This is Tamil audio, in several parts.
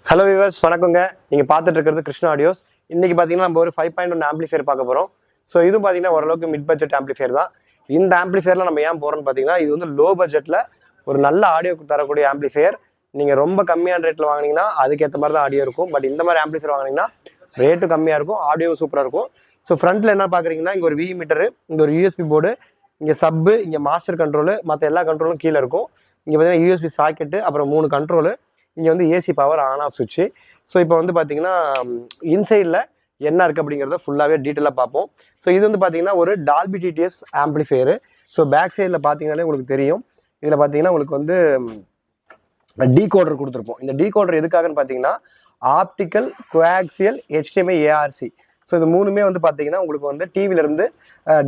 ஹலோ வியூவர்ஸ், வணக்கங்க. நீங்கள் பார்த்துட்டு இருக்கிறது கிருஷ்ணா ஆடியோஸ். இன்றைக்கி பார்த்தீங்கன்னா நம்ம ஒரு 5.1 ஆம்பிளிஃபையர் பார்க்க போகிறோம். ஸோ இதுவும் பார்த்தீங்கன்னா ஓரளவுக்கு மிட் பட்ஜெட் ஆம்பிளிஃபையர் தான். இந்த ஆம்பிளிஃபையரில் நம்ம ஏன் போகிறோம்னு பார்த்தீங்கன்னா, இது வந்து லோ பட்ஜெட்டில் ஒரு நல்ல ஆடியோ தரக்கூடிய ஆம்பிளிஃபையர். நீங்கள் ரொம்ப கம்மியான ரேட்டில் வாங்கினீங்கன்னா அதுக்கேற்ற மாதிரி தான் ஆடியோ இருக்கும். பட் இந்த மாதிரி ஆம்பிளிஃபையர் வாங்கினீங்கன்னா ரேட்டும் கம்மியாக இருக்கும், ஆடியோ சூப்பராக இருக்கும். ஸோ ஃப்ரண்ட்டில் என்ன பார்க்குறீங்கன்னா, இங்கே ஒரு வி மீட்டரு, இங்கே ஒரு யூஎஸ்பி போர்டு, இங்கே சப்பு, இங்கே மாஸ்டர் கண்ட்ரோலு, மற்ற எல்லா கண்ட்ரோலும் கீழே இருக்கும். இங்கே பார்த்தீங்கன்னா யூஎஸ்பி சாக்கெட்டு, அப்புறம் 3 கண்ட்ரோலு, இங்கே வந்து ஏசி பவர் ஆன் ஆஃப் சுவிட்சு. ஸோ இப்போ வந்து பார்த்தீங்கன்னா இன்சைடில் என்ன இருக்குது அப்படிங்கிறத ஃபுல்லாகவே டீட்டெயிலாக பார்ப்போம். ஸோ இது வந்து பார்த்தீங்கன்னா ஒரு Dolby DTS amplifier. So back சைடில் பார்த்தீங்கன்னாலே உங்களுக்கு தெரியும். இதில் பார்த்தீங்கன்னா உங்களுக்கு வந்து டீகோடர் கொடுத்துருப்போம். இந்த டீகோடர் எதுக்காகன்னு பார்த்தீங்கன்னா optical, coaxial, HDMI, ARC. So இது மூணுமே வந்து பார்த்தீங்கன்னா உங்களுக்கு வந்து டிவிலேருந்து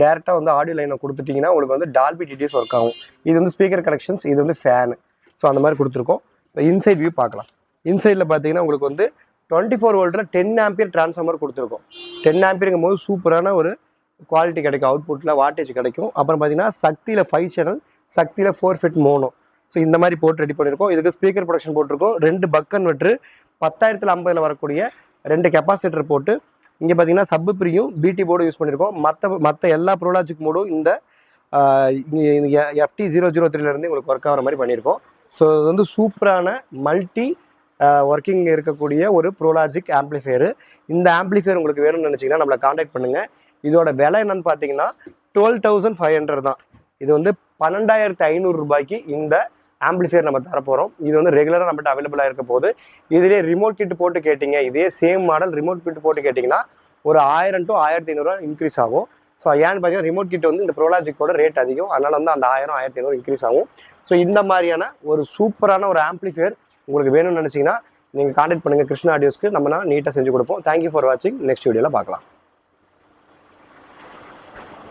டேரெக்டாக வந்து ஆடியோ லைனை கொடுத்துட்டிங்கன்னா உங்களுக்கு வந்து டால்பி டிடிஎஸ் ஒர்க் ஆகும். இது வந்து ஸ்பீக்கர் கனெக்ஷன்ஸ், இது வந்து ஃபேனு. ஸோ அந்த மாதிரி கொடுத்துருக்கோம். இப்போ இன்சைட் வியூ பார்க்கலாம். இன்சைடில் பார்த்தீங்கன்னா உங்களுக்கு வந்து 24 வோல்ட்டில் 10 ஆம்பியர் டிரான்ஸ்ஃபார்மர் கொடுத்துருக்கோம். 10 ஆம்பியருங்கும் போது சூப்பரான ஒரு குவாலிட்டி கிடைக்கும், அவுட்புட்டில் வாட்டேஜ் கிடைக்கும். அப்புறம் பார்த்தீங்கன்னா சக்தியில் 5 சேனல், சக்தியில் 4 ஃபிட் மோனோ. ஸோ இந்த மாதிரி போட்டு ரெடி பண்ணியிருக்கோம். இதுக்கு ஸ்பீக்கர் ப்ரொடக்ஷன் போட்டிருக்கோம். 2 பக் கன்வெர்ட்ரு, 10,050 வரக்கூடிய 2 கெப்பாசிட்டர் போட்டு, இங்கே பார்த்தீங்கன்னா சப்பு பிரியும் பிடி போர்டு யூஸ் பண்ணியிருக்கோம். மற்ற எல்லா ப்ரோலாஜிக் மோடும் இந்த FT003 உங்களுக்கு ஒர்க் ஆகிற மாதிரி பண்ணியிருக்கோம். ஸோ இது வந்து சூப்பரான மல்டி ஒர்க்கிங் இருக்கக்கூடிய ஒரு ப்ரோலாஜிக் ஆம்பிளிஃபையரு. இந்த ஆம்பிளிஃபையர் உங்களுக்கு வேணும்னு நினச்சிங்கன்னா நம்மளை காண்டாக்ட் பண்ணுங்கள். இதோட விலை என்னன்னு பார்த்தீங்கன்னா 12,500 தான். இது வந்து 12,500 ரூபாய்க்கு இந்த ஆம்பிளிஃபையர் நம்ம தரப்போகிறோம். இது வந்து ரெகுலராக நம்மகிட்ட அவைலபிளாக இருக்க போது. இதிலே ரிமோட் கிட் போட்டு கேட்டிங்க, இதே சேம் மாடல் ரிமோட் கிட் போட்டு கேட்டிங்கன்னா ஒரு 1000 to 1500 இன்க்ரீஸ் ஆகும். ஸோ ஏன்னு பார்த்தீங்கன்னா ரிமோட் கிட் வந்து இந்த ப்ரோலாஜிக்கோட ரேட் அதிகம், அதனால் வந்து அந்த 1000, 1500 இன்க்ரீஸ் ஆகும். ஸோ இந்த மாதிரியான ஒரு சூப்பரான ஒரு ஆம்பிளிஃபையர் உங்களுக்கு வேணும்னு நினச்சிங்கன்னா நீங்கள் காண்டாக்ட் பண்ணுங்கள் கிருஷ்ணா ஆடியோஸ்க்கு. நம்ம நீட்டாக செஞ்சு கொடுப்போம். தேங்க்யூ ஃபார் வாட்சிங். நெக்ஸ்ட் வீடியோவில் பார்க்கலாம்.